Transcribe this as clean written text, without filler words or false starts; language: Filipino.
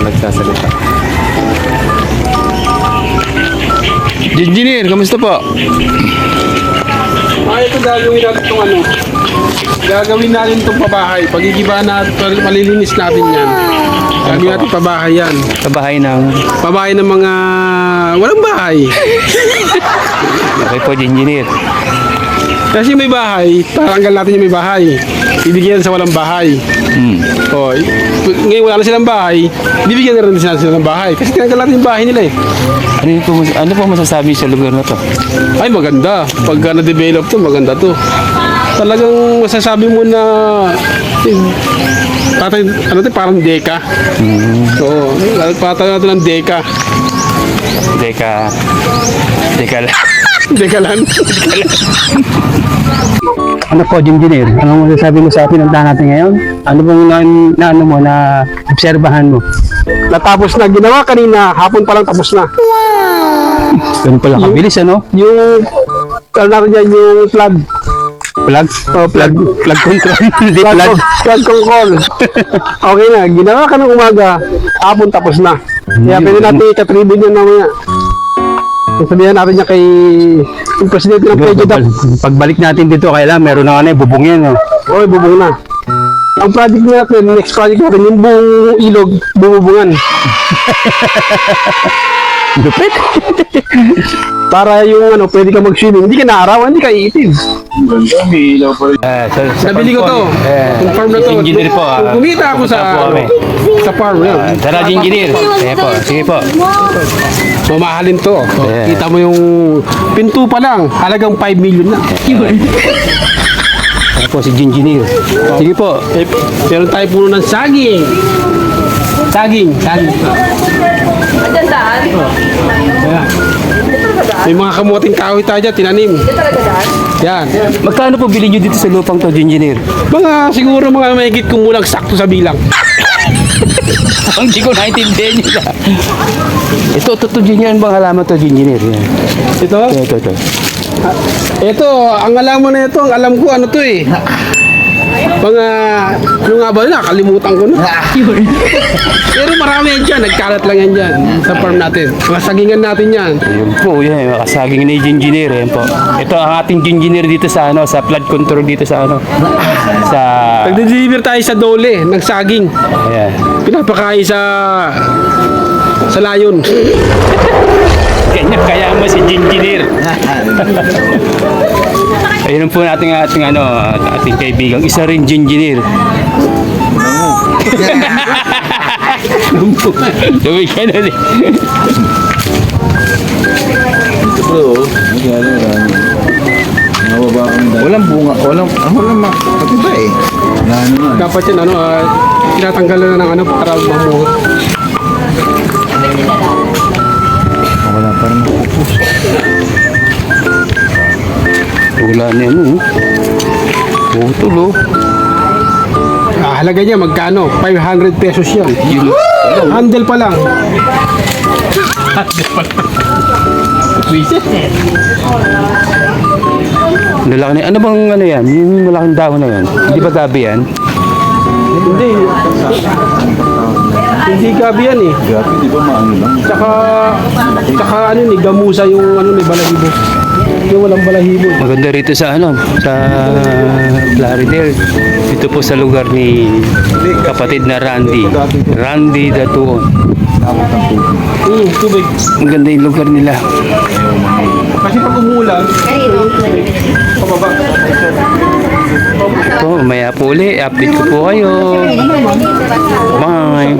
nagsasalita. Engineer, kamusta po? Ito gagawin natin itong ano. Gagawin natin itong pabahay. Pagigiba natin, malilinis natin yan. Gagawin natin pabahay yan. Kabahay ng... Pabahay ng mga walang bahay. Okay po, engineer. Kasi may bahay, tatanggal natin yung may bahay. Bibigyan sa walang bahay. O, ngayon wala na silang bahay, bibigyan na rin sila ng bahay. Kasi tinanggal natin yung bahay nila eh. Ano po masasabi sa lugar na to? Ay, maganda. Pagka na-develop to, maganda to. Talagang masasabi mo na ano to, parang deka. Oo, patay natin ng deka. Deka lang. Deka lang. Ano po, engineer? Ano masasabi mo sa pinuntahan natin ngayon? Ano bang ano mo na obserbahan mo? Natapos na ginawa kanina, hapon pa lang tapos na. Ganun pala kabilis, ano? Yung, ano natin yan, yung plug. Plug? Oh, plug. Plug control. Hindi plug. Plug control. Okay na, ginawa ka ng umaga, hapon tapos na. Kaya pwede natin ikatribin yun mamaya. Sabihan natin niya kay yung presidente ng PJDAP. Pagbalik natin dito, kailangan meron na bubong yan. No? Okay, bubong na. Ang project natin, next project natin, yung buong ilog, bububungan. Lupit. Para yung ano, pwede ka mag-swimming, hindi ka naarawan, hindi ka iitin. Nabili ko to. Confirm na to. Engineer po. Kumita ako sa farm yan. Tara, engineer. Sige po, sige po. Mamahalin to. So, kita mo yung pinto pa lang, halagang 5 million na. Tara po, si engineer. Sige po. Meron tayo puno ng saging. Saging. Magandaan. Ayan. May mga kamuting kahoy tayo dyan, tinanim. Yan. Magkano po bilhin nyo dito sa lupang to, engineer? Mga siguro mga mahigit kumulang sakto sa bilang. Hindi ko naintindihan nyo na. Ito, engineer. Bang halaman to, engineer? Yan. Ito? Ito. Ito, ang alam mo na ito, ang alam ko ano to eh. Mga, ano nga ba na, kalimutan ko na. Pero marami yan dyan, nagkalat lang yan dyan sa farm natin. Mga sagingan natin yan. Yun po, yan. Makasaging na yung engineer. Yan po. Ito ang ating engineer dito sa sa flood control dito sa sa... Nagde-deliver tayo sa Dole, ng saging. Ayan. Pinapakain sa layon. Ganyan kaya mo si engineer. Ayun po natin ating kaibigang isa rin engineer. Tuwi ka na rin. Walang bunga, walang makatiba eh. Dapat yan, tinatanggal na ng para mamuhot. Wala pa rin makupus. Wala na yan, Putol, Halaga niya, magkano? 500 pesos yan. Handle pa lang. Lalaki na. Ano bang yan? Yung malaking dahon na yan. Hindi ba gabi yan? Hindi. Hindi gabi yan eh. Grabe, di ba maano lang? Tsaka gamusa yung ni balahibo. Yung walang balahibo. Maganda rito sa Plaridel. Dito po sa lugar ni kapatid na Randy Datuon. Tubig. Maganda yung lugar nila. Kasi pag umulan, pababa. Po, maya po uli. Update ko po kayo. Bye.